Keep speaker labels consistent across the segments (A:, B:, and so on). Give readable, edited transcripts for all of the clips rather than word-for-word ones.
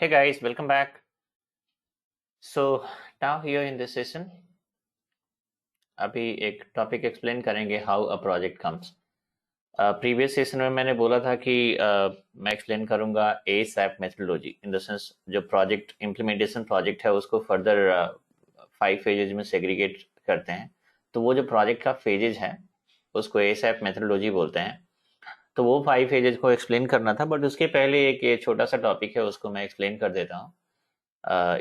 A: Hey guys, welcome back. So now here in this session, अभी एक topic explain करेंगे how a project comes. Previous session में मैंने बोला था कि मैं एक्सप्लेन करूंगा ASAP methodology in the sense जो प्रोजेक्ट इम्प्लीमेंटेशन प्रोजेक्ट है उसको फर्दर 5 फेजेज में सेग्रीगेट करते हैं। तो वो जो प्रोजेक्ट का फेजेज है उसको ASAP मेथोडोलॉजी बोलते हैं। तो वो 5 फेजेज को एक्सप्लेन करना था, बट उसके पहले एक ये छोटा सा टॉपिक है उसको मैं एक्सप्लेन कर देता हूँ।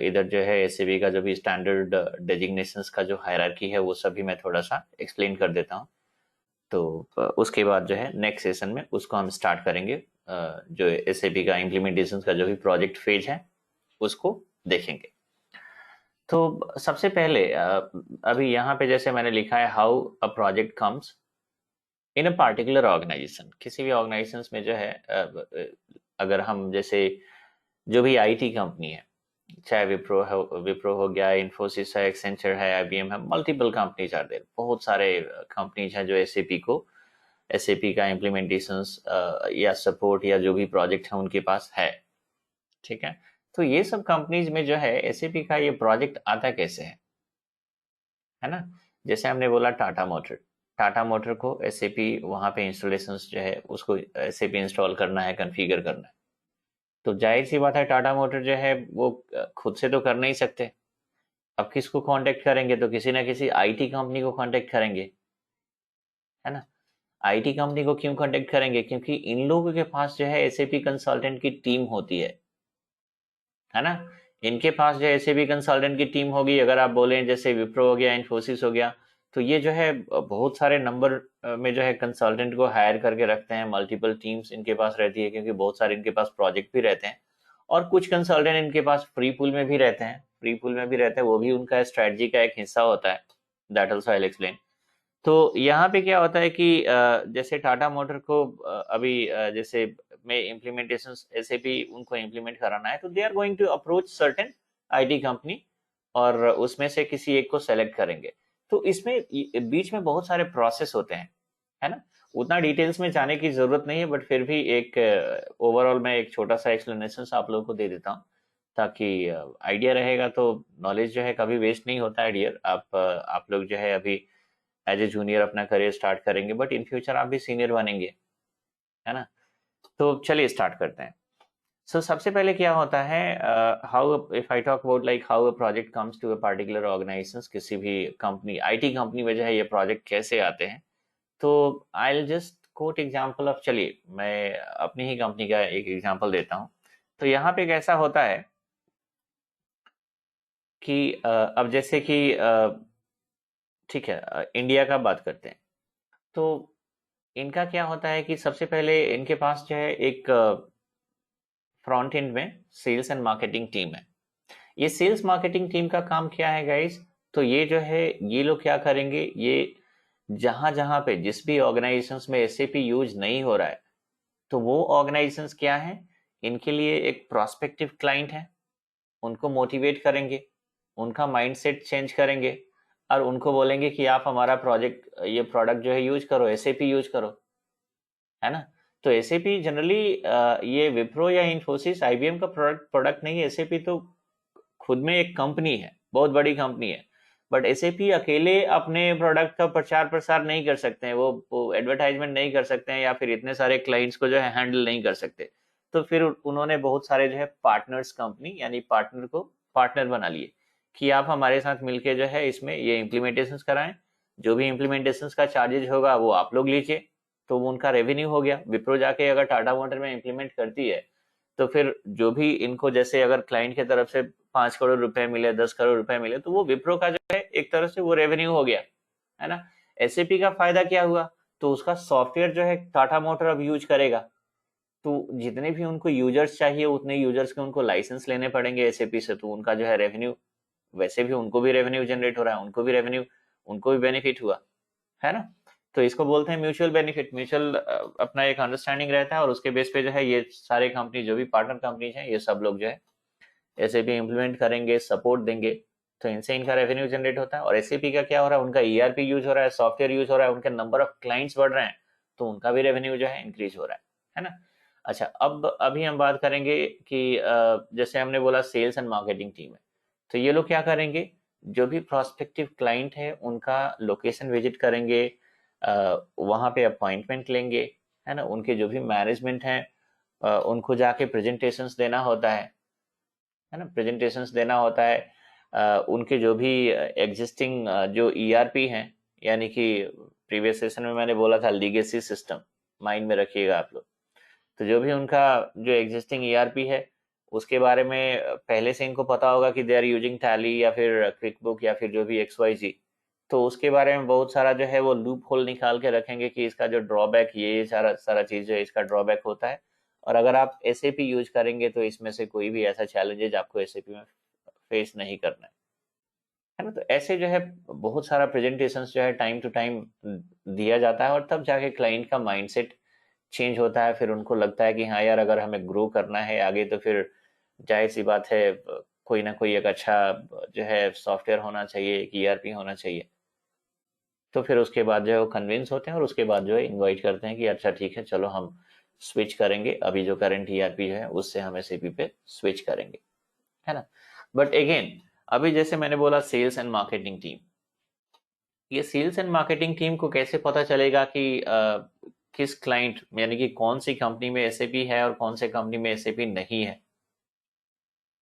A: इधर जो है एसएबी का जो भी स्टैंडर्ड डेजिग्नेशंस का जो हायरार्की है वो सभी मैं थोड़ा सा एक्सप्लेन कर देता हूँ। तो उसके बाद जो है नेक्स्ट सेशन में उसको हम स्टार्ट करेंगे। जो एसएबी का इम्प्लीमेंटेशन का जो भी प्रोजेक्ट फेज है उसको देखेंगे। तो सबसे पहले अभी यहाँ पे जैसे मैंने लिखा है how a project comes in a particular organization. किसी भी ऑर्गेनाइजेशन में जो है अगर हम जैसे जो भी आईटी कंपनी है, चाहे विप्रो हो गया, इन्फोसिस है, एक्सेंचर है, आईबीएम है, मल्टीपल कंपनीज आर देयर। बहुत सारे कंपनीज हैं जो एसएपी का इम्प्लीमेंटेशन या सपोर्ट या जो भी प्रोजेक्ट है उनके पास है। ठीक है, तो ये सब कंपनीज में जो है एसएपी का ये प्रोजेक्ट आता कैसे है ना। जैसे हमने बोला टाटा मोटर को एसएपी वहां पे इंस्टॉलेशन जो है उसको एसएपी इंस्टॉल करना है, कॉन्फ़िगर करना है। तो जाहिर सी बात है टाटा मोटर जो है वो खुद से तो कर नहीं सकते। अब किसको कांटेक्ट करेंगे, तो किसी ना किसी आईटी कंपनी को कांटेक्ट करेंगे, है ना। आईटी कंपनी को क्यों कांटेक्ट करेंगे, क्योंकि इन लोगों के पास जो है एसएपी कंसल्टेंट की टीम होती है ना। इनके पास जो एसएपी कंसल्टेंट की टीम होगी, अगर आप बोलें जैसे विप्रो हो गया, इन्फोसिस हो गया, तो ये जो है बहुत सारे नंबर में जो है कंसल्टेंट को हायर करके रखते हैं। मल्टीपल टीम्स इनके पास रहती है क्योंकि बहुत सारे इनके पास प्रोजेक्ट भी रहते हैं। और कुछ कंसल्टेंट इनके पास फ्री पूल में भी रहते हैं, वो भी उनका स्ट्रेटजी का एक हिस्सा होता है। That also I will explain. तो यहाँ पे क्या होता है कि जैसे टाटा मोटर को अभी जैसे में इम्प्लीमेंटेशन एसएपी उनको इम्प्लीमेंट कराना है, तो they are going to approach certain IT company और उसमें से किसी एक को सेलेक्ट करेंगे। तो इसमें बीच में बहुत सारे प्रोसेस होते हैं, है ना। उतना डिटेल्स में जाने की जरूरत नहीं है, बट फिर भी एक ओवरऑल मैं एक छोटा सा एक्सप्लेनेशन आप लोगों को दे देता हूँ ताकि आइडिया रहेगा। तो नॉलेज जो है कभी वेस्ट नहीं होता है डियर। आप लोग जो है अभी एज ए जूनियर अपना करियर स्टार्ट करेंगे, बट इन फ्यूचर आप भी सीनियर बनेंगे, है ना। तो चलिए स्टार्ट करते हैं। सबसे पहले क्या होता है, how if I talk about like how a project comes to a particular organization, किसी भी कंपनी आईटी कंपनी में जो है ये प्रोजेक्ट कैसे आते हैं। तो I will just quote example of, चलिए मैं अपनी ही कंपनी का एक एग्जांपल देता हूँ। तो यहाँ पे कैसा होता है कि अब जैसे कि ठीक है, इंडिया का बात करते हैं। तो इनका क्या होता है कि सबसे पहले इनके पास जो है एक फ्रंट एंड में सेल्स एंड मार्केटिंग टीम है। ये सेल्स मार्केटिंग टीम का काम क्या है गाइस, तो ये जो है ये लोग क्या करेंगे, ये जहां जहां पे जिस भी ऑर्गेनाइजेशंस में एसएपी यूज नहीं हो रहा है, तो वो ऑर्गेनाइजेशंस क्या है, इनके लिए एक प्रोस्पेक्टिव क्लाइंट है। उनको मोटिवेट करेंगे, उनका माइंडसेट चेंज करेंगे और उनको बोलेंगे कि आप हमारा प्रोजेक्ट ये प्रोडक्ट जो है यूज करो, एसएपी यूज करो, है ना। तो एसएपी जनरली ये विप्रो या इन्फोसिस आईबीएम का प्रोडक्ट नहीं है। एसएपी तो खुद में एक कंपनी है, बहुत बड़ी कंपनी है। बट एसएपी अकेले अपने प्रोडक्ट का प्रचार प्रसार नहीं कर सकते हैं, वो एडवर्टाइजमेंट नहीं कर सकते हैं, या फिर इतने सारे क्लाइंट्स को जो है हैंडल नहीं कर सकते। तो फिर उन्होंने बहुत सारे जो है पार्टनर्स कंपनी यानी पार्टनर को पार्टनर बना लिए कि आप हमारे साथ मिलके जो है इसमें ये इम्प्लीमेंटेशन कराएं। जो भी इम्प्लीमेंटेशन का चार्जेज होगा वो आप लोग लीजिए। तो वो उनका रेवेन्यू हो गया। विप्रो जाके अगर टाटा मोटर में इम्प्लीमेंट करती है, तो फिर जो भी इनको जैसे अगर क्लाइंट की तरफ से 5 करोड़ रुपए मिले, 10 करोड़ रुपए मिले, तो वो विप्रो का जो है एक तरह से वो रेवेन्यू हो गया, है ना। एसएपी का फायदा क्या हुआ, तो उसका सॉफ्टवेयर जो है टाटा मोटर अब यूज करेगा। तो जितने भी उनको यूजर्स चाहिए उतने यूजर्स के उनको लाइसेंस लेने पड़ेंगे एसएपी से, तो उनका जो है रेवेन्यू, वैसे भी उनको भी रेवेन्यू जनरेट हो रहा है, उनको भी बेनिफिट हुआ, है ना। तो इसको बोलते हैं म्यूचुअल बेनिफिट। म्यूचुअल अपना एक अंडरस्टैंडिंग रहता है और उसके बेस पे जो है ये सारे कंपनी जो भी पार्टनर कंपनीज हैं ये सब लोग जो है एसएपी इंप्लीमेंट करेंगे, सपोर्ट देंगे। तो इनसे इनका रेवेन्यू जनरेट होता है। और एसएपी का क्या हो रहा है, उनका ईआरपी यूज हो रहा है, सॉफ्टवेयर यूज हो रहा है, उनके नंबर ऑफ क्लाइंट्स बढ़ रहे हैं, तो उनका भी रेवेन्यू जो है इंक्रीज हो रहा है ना। अच्छा, अब अभी हम बात करेंगे कि जैसे हमने बोला सेल्स एंड मार्केटिंग टीम है, तो ये लोग क्या करेंगे, जो भी प्रोस्पेक्टिव क्लाइंट है उनका लोकेशन विजिट करेंगे, वहाँ पे अपॉइंटमेंट लेंगे, है ना, उनके जो भी मैनेजमेंट हैं उनको जाके प्रेजेंटेशंस देना होता है ना, प्रेजेंटेशंस देना होता है, उनके जो भी एग्जिस्टिंग जो ईआरपी हैं, यानी कि प्रीवियस सेशन में मैंने बोला था लीगेसी सिस्टम, माइंड में रखिएगा आप लोग। तो जो भी उनका जो एग्जिस्टिंग ईआरपी है उसके बारे में पहले से इनको पता होगा कि दे आर यूजिंग टैली या फिर क्विक बुक या फिर जो भी एक्स वाई जी, तो उसके बारे में बहुत सारा जो है वो लूप होल निकाल के रखेंगे कि इसका जो ड्रॉबैक, ये सारा सारा चीज जो है इसका ड्रॉबैक होता है, और अगर आप एसएपी यूज करेंगे तो इसमें से कोई भी ऐसा चैलेंजेज आपको एसएपी में फेस नहीं करना है ना। तो ऐसे जो है बहुत सारा प्रेजेंटेशन जो है टाइम टू टाइम दिया जाता है, और तब जाके क्लाइंट का माइंडसेट चेंज होता है, फिर उनको लगता है कि हाँ यार, अगर हमें ग्रो करना है आगे तो फिर जाहिर सी बात है कोई ना कोई एक अच्छा जो है सॉफ्टवेयर होना चाहिए, एक ईआरपी होना चाहिए। तो फिर उसके बाद जो है वो कन्विंस होते हैं और उसके बाद जो है इनवाइट करते हैं कि अच्छा ठीक है, चलो हम स्विच करेंगे, अभी जो करंट ईआरपी जो है उससे हम एसएपी पे स्विच करेंगे, है ना। बट अगेन, अभी जैसे मैंने बोला सेल्स एंड मार्केटिंग टीम, ये सेल्स एंड मार्केटिंग टीम को कैसे पता चलेगा कि किस क्लाइंट, यानी कि कौन सी कंपनी में एसएपी है और कौन से कंपनी में एसएपी नहीं है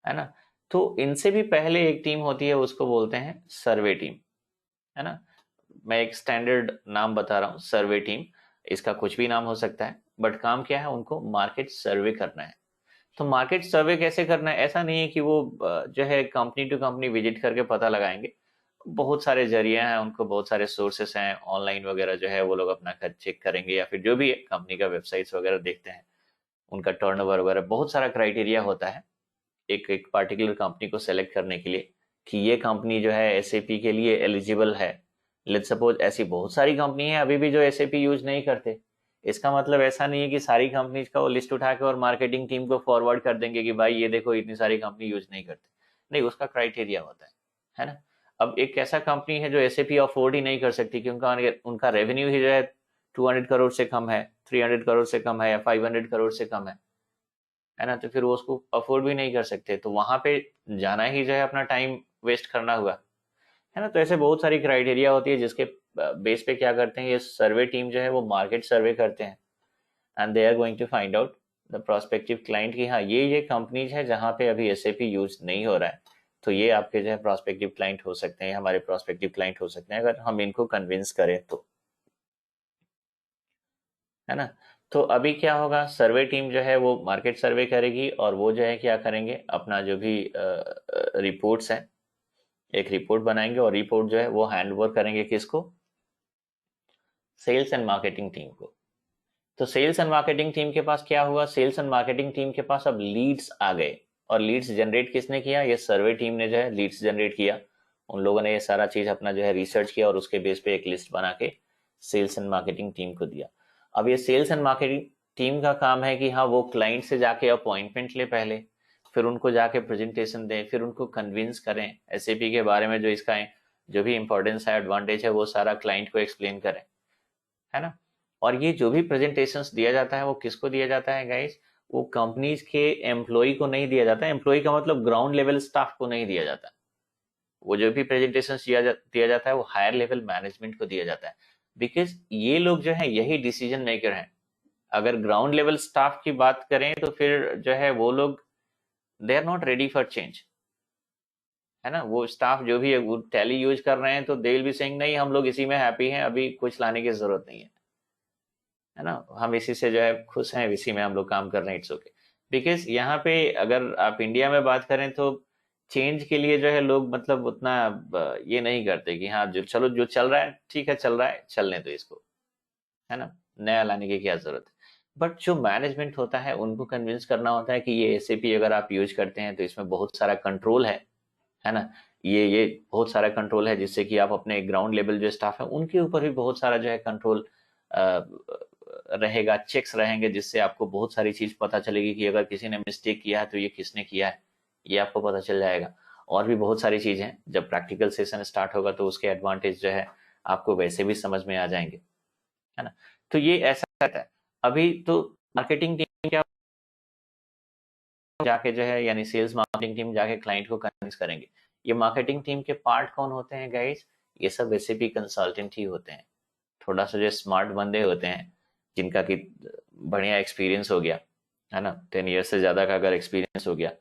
A: ना। तो इनसे भी पहले एक टीम होती है, उसको बोलते हैं सर्वे टीम, है ना। मैं एक स्टैंडर्ड नाम बता रहा हूँ, सर्वे टीम, इसका कुछ भी नाम हो सकता है, बट काम क्या है, उनको मार्केट सर्वे करना है। तो मार्केट सर्वे कैसे करना है, ऐसा नहीं है कि वो जो है कंपनी टू कंपनी विजिट करके पता लगाएंगे। बहुत सारे जरिए हैं, उनको बहुत सारे सोर्सेस हैं ऑनलाइन वगैरह, जो है वो लोग अपना चेक करेंगे, या फिर जो भी कंपनी का वेबसाइट्स वगैरह देखते हैं, उनका टर्नओवर वगैरह, बहुत सारा क्राइटेरिया होता है एक एक पार्टिकुलर कंपनी को सेलेक्ट करने के लिए कि ये कंपनी जो है एसएपी के लिए एलिजिबल है। लेट्स सपोज ऐसी बहुत सारी कंपनी है अभी भी जो एसएपी यूज नहीं करते, इसका मतलब ऐसा नहीं है कि सारी कंपनीज का वो लिस्ट उठा के और मार्केटिंग टीम को फॉरवर्ड कर देंगे कि भाई ये देखो इतनी सारी कंपनी यूज नहीं करते, नहीं, उसका क्राइटेरिया होता है ना। अब एक ऐसा कंपनी है जो एसएपी अफोर्ड ही नहीं कर सकती कि उनका उनका रेवेन्यू ही जो है 200 करोड़ से कम है, 300 करोड़ से कम है, या 500 करोड़ से कम है ना, तो फिर वो उसको अफोर्ड भी नहीं कर सकते, तो वहां पे जाना ही जो है अपना टाइम वेस्ट करना हुआ, है ना। तो ऐसे बहुत सारी क्राइटेरिया होती है जिसके बेस पे क्या करते हैं, ये सर्वे टीम जो है वो मार्केट सर्वे करते हैं, and they are going to find out the prospective client कि हाँ ये कंपनीज है जहाँ पे अभी एसएपी यूज नहीं हो रहा है, तो ये आपके जो है प्रोस्पेक्टिव क्लाइंट हो सकते हैं, हमारे प्रोस्पेक्टिव क्लाइंट हो सकते हैं अगर हम इनको कन्विंस करें तो, है ना। तो अभी क्या होगा, सर्वे टीम जो है वो मार्केट सर्वे करेगी, और वो जो है क्या करेंगे, अपना जो भी रिपोर्ट्स हैं, एक रिपोर्ट बनाएंगे, और रिपोर्ट जो है वो हैंड ओवर करेंगे किसको, सेल्स एंड मार्केटिंग टीम को। तो सेल्स एंड मार्केटिंग टीम के पास क्या हुआ, सेल्स एंड मार्केटिंग टीम के पास अब लीड्स आ गए, और लीड्स जनरेट किसने किया, ये सर्वे टीम ने जो है लीड्स जनरेट किया। उन लोगों ने ये सारा चीज अपना जो है रिसर्च किया, और उसके बेस पे एक लिस्ट बना के सेल्स एंड मार्केटिंग टीम को दिया। अब ये सेल्स एंड मार्केटिंग टीम का काम है कि हाँ वो क्लाइंट से जाके अपॉइंटमेंट ले पहले, फिर उनको जाके प्रेजेंटेशन दें, फिर उनको कन्विंस करें एसएपी के बारे में, जो इसका जो भी इंपॉर्टेंस है, एडवांटेज है, वो सारा क्लाइंट को एक्सप्लेन करें, है ना। और ये जो भी प्रेजेंटेशंस दिया जाता है वो किसको दिया जाता है गाइस, वो कंपनीज के एम्प्लॉय को नहीं दिया जाता, एम्प्लॉय का मतलब ग्राउंड लेवल स्टाफ को नहीं दिया जाता, वो जो भी प्रेजेंटेशंस दिया जाता है वो हायर लेवल मैनेजमेंट को दिया जाता है, बिकॉज ये लोग जो है यही डिसीजन मेकर हैं। अगर ग्राउंड लेवल स्टाफ की बात करें तो फिर जो है वो लोग they are not ready for change, है ना। वो स्टाफ जो भी है वो टैली यूज कर रहे हैं, तो दे विल बी सेइंग नहीं, हम लोग इसी में हैप्पी हैं, अभी कुछ लाने की जरूरत नहीं है ना, हम इसी से जो है खुश हैं, इसी में हम लोग काम कर रहे हैं, इट्स ओके। बिकॉज यहाँ पे अगर आप इंडिया में बात करें तो चेंज के लिए जो है लोग मतलब उतना ये नहीं करते कि हाँ जो चलो जो चल रहा है ठीक है, चल रहा है, चलने दो इसको, है ना, नया लाने की क्या जरूरत है। बट जो मैनेजमेंट होता है उनको कन्विंस करना होता है कि ये एसएपी अगर आप यूज करते हैं तो इसमें बहुत सारा कंट्रोल है ना, ये बहुत सारा कंट्रोल है, जिससे कि आप अपने ग्राउंड लेवल जो स्टाफ है उनके ऊपर भी बहुत सारा जो है कंट्रोल रहेगा, चेक्स रहेंगे, जिससे आपको बहुत सारी चीज पता चलेगी कि अगर किसी ने मिस्टेक किया है तो ये किसने किया है, ये आपको पता चल जाएगा। और भी बहुत सारी चीजें हैं, जब प्रैक्टिकल सेशन स्टार्ट होगा तो उसके एडवांटेज जो है आपको वैसे भी समझ में आ जाएंगे, है ना। तो ये ऐसा रहता है। अभी तो मार्केटिंग टीम क्या जाके जो है, यानी सेल्स मार्केटिंग टीम जाके क्लाइंट को कन्विंस करेंगे। ये मार्केटिंग टीम के पार्ट कौन होते हैं गाइस? ये सब एसएपी कंसल्टेंट ही होते हैं। थोड़ा सा जो स्मार्ट बंदे होते हैं, जिनका कि बढ़िया एक्सपीरियंस हो गया है ना, 10 ईयर्स से ज्यादा का अगर एक्सपीरियंस हो गया,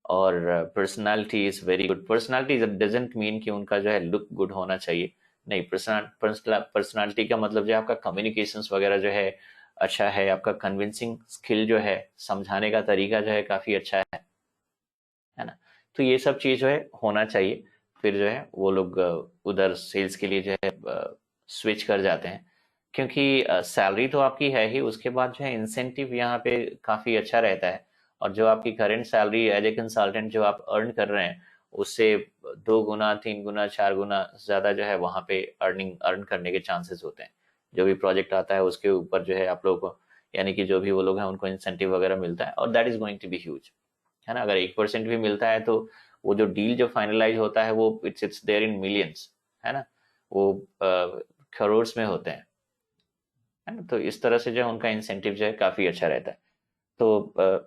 A: और personality is very good. Personality doesn't mean कि उनका जो है लुक गुड होना चाहिए, नहीं। पर्सनालिटी का मतलब जो है आपका कम्युनिकेशंस वगैरह जो है अच्छा है, आपका कन्विंसिंग स्किल जो है, समझाने का तरीका जो है काफी अच्छा है ना। तो ये सब चीज जो है होना चाहिए। फिर जो है वो लोग उधर सेल्स के लिए जो है स्विच कर जाते हैं, क्योंकि सैलरी तो आपकी है ही, उसके बाद जो है इंसेंटिव यहाँ पे काफी अच्छा रहता है। और जो आपकी current salary as a consultant जो आप अर्न कर रहे हैं, उससे 2 गुना 3 गुना 4 गुना ज्यादा जो है वहां पे अर्न करने के चांसेस होते हैं। जो भी प्रोजेक्ट आता है उसके ऊपर जो है आप लोगों को, यानी कि जो भी वो लोग हैं उनको इंसेंटिव वगैरह मिलता है, और that is going to be huge, है ना। अगर 1% भी मिलता है तो वो जो डील जो फाइनलाइज होता है वो इट्स देयर इन मिलियंस, है ना। वो करोड़ में होते हैं, है ना। तो इस तरह से जो है उनका इंसेंटिव जो है काफी अच्छा रहता है। तो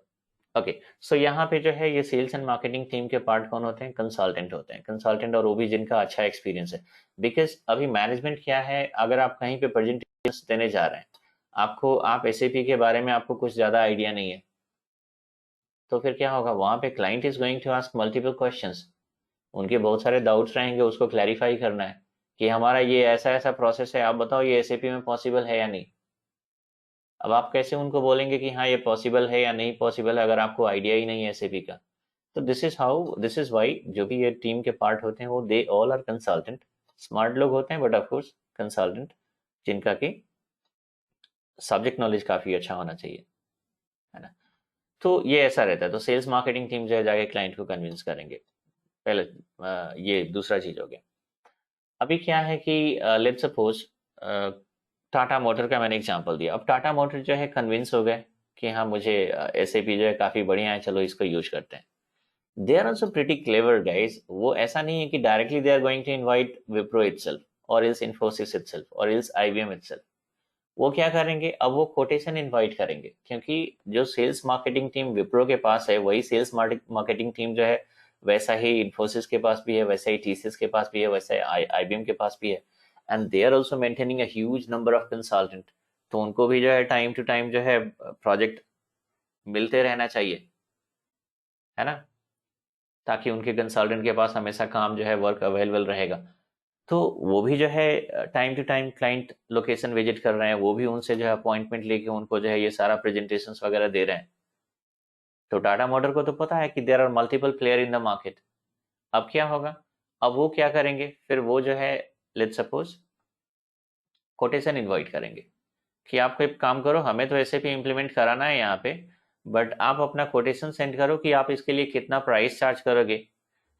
A: ओके, सो यहाँ पे जो है ये सेल्स एंड मार्केटिंग टीम के पार्ट कौन होते हैं? कंसल्टेंट होते हैं, कंसल्टेंट, और वो भी जिनका अच्छा एक्सपीरियंस है। बिकॉज अभी मैनेजमेंट क्या है, अगर आप कहीं पे प्रेजेंटेशन देने जा रहे हैं, आप एसएपी के बारे में आपको कुछ ज्यादा आइडिया नहीं है, तो फिर क्या होगा वहां पे? Client is going to ask multiple questions. उनके बहुत सारे डाउट्स रहेंगे, उसको क्लैरिफाई करना है कि हमारा ये ऐसा ऐसा प्रोसेस है, आप बताओ ये एसएपी में पॉसिबल है या नहीं। अब आप कैसे उनको बोलेंगे कि हाँ ये पॉसिबल है या नहीं पॉसिबल है, अगर आपको आइडिया ही नहीं है एसएपी का? तो दिस इज वाई जो भी ये टीम के पार्ट होते हैं वो they all are consultant. Smart लोग होते हैं, बट ऑफ कोर्स कंसल्टेंट, जिनका कि सब्जेक्ट नॉलेज काफी अच्छा होना चाहिए, है ना। तो ये ऐसा रहता है। तो सेल्स मार्केटिंग टीम जो है जाके क्लाइंट को कन्विंस करेंगे, पहले ये दूसरा चीज हो गया। अभी क्या है कि लेट्स सपोज टाटा मोटर का मैंने एग्जांपल दिया। अब टाटा मोटर जो है कन्विंस हो गए कि हाँ मुझे एसएपी जो है काफी बढ़िया है, चलो इसको यूज करते हैं। They are also pretty clever guys. वो ऐसा नहीं है कि directly they are going to invite Wipro itself, और इल्स इन्फोसिस इटसेल्फ, और इल्स आईबीएम इटसेल्फ। वो क्या करेंगे, अब वो कोटेशन इनवाइट करेंगे, क्योंकि जो सेल्स मार्केटिंग टीम विप्रो के पास है, वही सेल्स मार्केटिंग टीम जो है वैसा ही इन्फोसिस के पास भी है, वैसा ही टीसीएस के पास भी है, वैसा ही आईबीएम के पास भी है। And they are also maintaining a huge number of consultant. तो उनको भी जो है टाइम टू टाइम जो है प्रोजेक्ट मिलते रहना चाहिए, है ना, ताकि उनके कंसल्टेंट के पास हमेशा काम जो है वर्क अवेलेबल रहेगा। तो वो भी जो है time to time client location visit कर रहे हैं, वो भी उनसे जो है अपॉइंटमेंट लेके उनको जो है ये सारा प्रेजेंटेशन वगैरह दे रहे हैं। तो टाटा मोटर को तो पता है कि there are multiple player in the market. अब क्या होगा, अब वो क्या करेंगे, फिर वो जो है लेट्स सपोज कोटेशन इनवाइट करेंगे कि आप एक काम करो, हमें तो ऐसे भी इम्प्लीमेंट कराना है यहाँ पे, बट आप अपना कोटेशन सेंड करो कि आप इसके लिए कितना प्राइस चार्ज करोगे,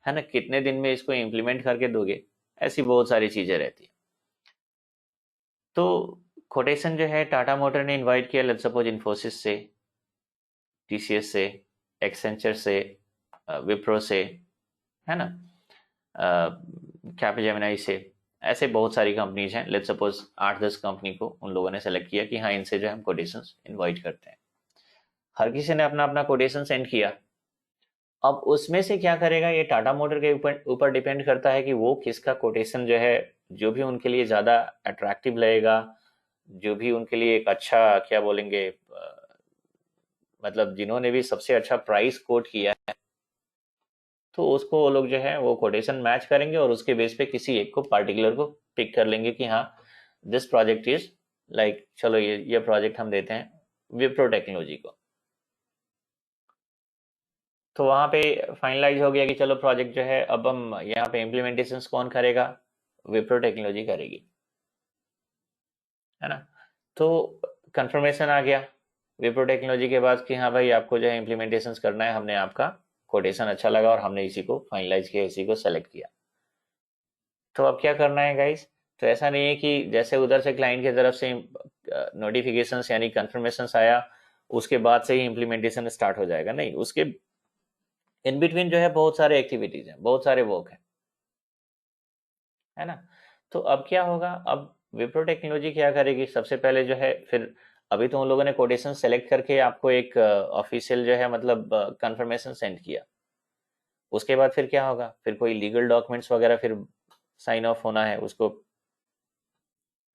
A: है ना, कितने दिन में इसको इम्प्लीमेंट करके दोगे। ऐसी बहुत सारी चीजें रहती है। तो कोटेशन जो है टाटा मोटर ने इनवाइट किया, लेट्स सपोज इन्फोसिस से, टीसीएस से, एक्सेंचर से, विप्रो से, है ना, कैपजेमिनाई से। ऐसे बहुत सारी कंपनीज हैं, लेट्स सपोज 8-10 कंपनी को उन लोगों ने सेलेक्ट किया कि हाँ इनसे जो है हम कोटेशन इनवाइट करते हैं। हर किसी ने अपना अपना कोटेशन सेंड किया। अब उसमें से क्या करेगा, ये टाटा मोटर के ऊपर ऊपर डिपेंड करता है कि वो किसका कोटेशन जो है, जो भी उनके लिए ज्यादा अट्रैक्टिव लगेगा, जो भी उनके लिए एक अच्छा क्या बोलेंगे, मतलब जिन्होंने भी सबसे अच्छा प्राइस कोट किया है, तो उसको वो लोग जो है वो कोटेशन मैच करेंगे, और उसके बेस पे किसी एक को पार्टिकुलर को पिक कर लेंगे कि हाँ दिस प्रोजेक्ट इज लाइक, चलो ये प्रोजेक्ट हम देते हैं विप्रो टेक्नोलॉजी को। तो वहां पे फाइनलाइज हो गया कि चलो प्रोजेक्ट जो है अब हम यहाँ पे इम्प्लीमेंटेशन कौन करेगा, विप्रो टेक्नोलॉजी करेगी, है ना। तो कंफर्मेशन आ गया विप्रो टेक्नोलॉजी के बाद कि हाँ भाई आपको जो है इम्प्लीमेंटेशन करना है, हमने आपका कोटेशन अच्छा लगा और हमने इसी को फाइनलाइज किया, इसी को सेलेक्ट किया। तो अब क्या करना है गाइस? तो ऐसा नहीं है कि जैसे उधर से क्लाइंट की तरफ से नोटिफिकेशन यानी कंफर्मेशन आया उसके बाद से ही इम्प्लीमेंटेशन स्टार्ट हो जाएगा, नहीं। उसके इन बिटवीन जो है बहुत सारे एक्टिविटीज हैं, बहुत सारे वर्क है ना। तो अब क्या होगा, अब विप्रो टेक्नोलॉजी क्या करेगी, सबसे पहले जो है फिर अभी तो उन लोगों ने कोटेशन सेलेक्ट करके आपको एक ऑफिशियल जो है मतलब कंफर्मेशन सेंड किया, उसके बाद फिर क्या होगा, फिर कोई लीगल डॉक्यूमेंट्स वगैरह फिर साइन ऑफ होना है उसको,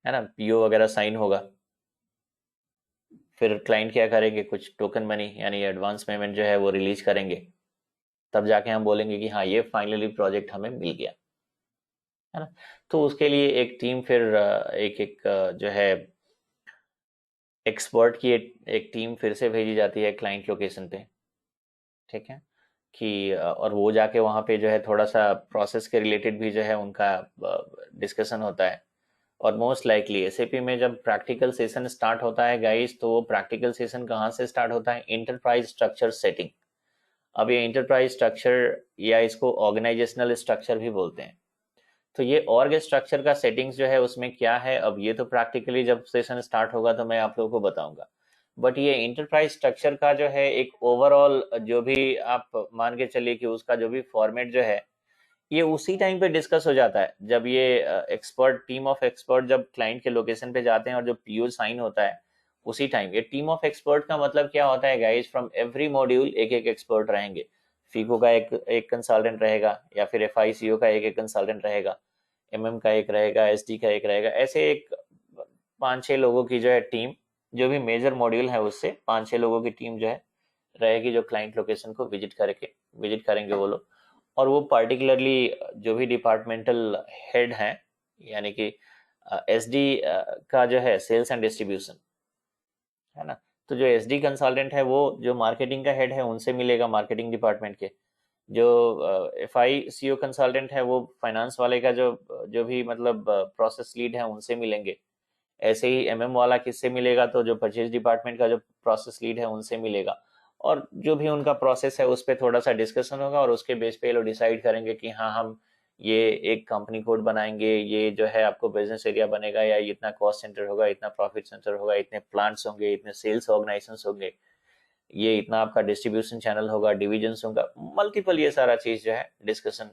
A: है ना, पीओ वगैरह साइन होगा, फिर क्लाइंट क्या करेंगे, कुछ टोकन मनी यानी एडवांस पेमेंट जो है वो रिलीज करेंगे, तब जाके हम बोलेंगे कि हाँ ये फाइनली प्रोजेक्ट हमें मिल गया, है ना। तो उसके लिए एक टीम फिर एक एक जो है एक्सपर्ट की एक टीम फिर से भेजी जाती है क्लाइंट लोकेशन पे, ठीक है, कि और वो जाके वहाँ पे जो है थोड़ा सा प्रोसेस के रिलेटेड भी जो है उनका डिस्कशन होता है। और मोस्ट लाइकली एसएपी में जब प्रैक्टिकल सेशन स्टार्ट होता है गाइस, तो वो प्रैक्टिकल सेशन कहाँ से स्टार्ट होता है, इंटरप्राइज स्ट्रक्चर सेटिंग। अब ये इंटरप्राइज स्ट्रक्चर या इसको ऑर्गेनाइजेशनल स्ट्रक्चर भी बोलते हैं। तो ये ऑर्ग स्ट्रक्चर का सेटिंग्स जो है उसमें क्या है, अब ये तो प्रैक्टिकली जब सेशन स्टार्ट होगा तो मैं आप लोगों को बताऊंगा। बट ये इंटरप्राइज स्ट्रक्चर का जो है एक ओवरऑल जो भी आप मान के चलिए कि उसका जो भी फॉर्मेट जो है, ये उसी टाइम पे डिस्कस हो जाता है जब ये एक्सपर्ट टीम ऑफ एक्सपर्ट जब क्लाइंट के लोकेशन पे जाते हैं और जो पीओ साइन होता है उसी टाइम। ये टीम ऑफ एक्सपर्ट का मतलब क्या होता है गाइस, फ्रॉम एवरी मॉड्यूल एक एक एक्सपर्ट रहेंगे। फीको का एक कंसल्टेंट रहेगा, या फिर एफआईसीओ का एक एक कंसल्टेंट रहेगा, एमएम का एक रहेगा, एसडी का एक रहेगा, ऐसे एक 5-6 लोगों की जो है टीम, जो भी मेजर मॉड्यूल है उससे 5-6 लोगों की टीम जो है रहेगी, जो क्लाइंट लोकेशन को विजिट करेंगे वो लोग। और वो पर्टिकुलरली जो भी डिपार्टमेंटल हेड है, यानी कि एसडी का जो है सेल्स एंड डिस्ट्रीब्यूशन, है ना, तो जो एसडी कंसल्टेंट है वो जो मार्केटिंग का हेड है उनसे मिलेगा, मार्केटिंग डिपार्टमेंट के। जो F I C O consultant है वो फाइनेंस वाले का जो जो भी मतलब प्रोसेस लीड है उनसे मिलेंगे। ऐसे ही एमएम वाला किससे मिलेगा, तो जो परचेज डिपार्टमेंट का जो प्रोसेस लीड है उनसे मिलेगा। और जो भी उनका प्रोसेस है उस पर थोड़ा सा डिस्कशन होगा, और उसके बेस पे ये लोग डिसाइड करेंगे कि हाँ हम ये एक कंपनी कोड बनाएंगे, ये जो है आपको बिजनेस एरिया बनेगा, या इतना कॉस्ट सेंटर होगा, इतना प्रॉफिट सेंटर होगा, इतने प्लांट्स होंगे, इतने सेल्स ऑर्गेनाइजेशन होंगे, ये इतना आपका डिस्ट्रीब्यूशन चैनल होगा, डिविजन होगा, मल्टीपल, ये सारा चीज जो है डिस्कशन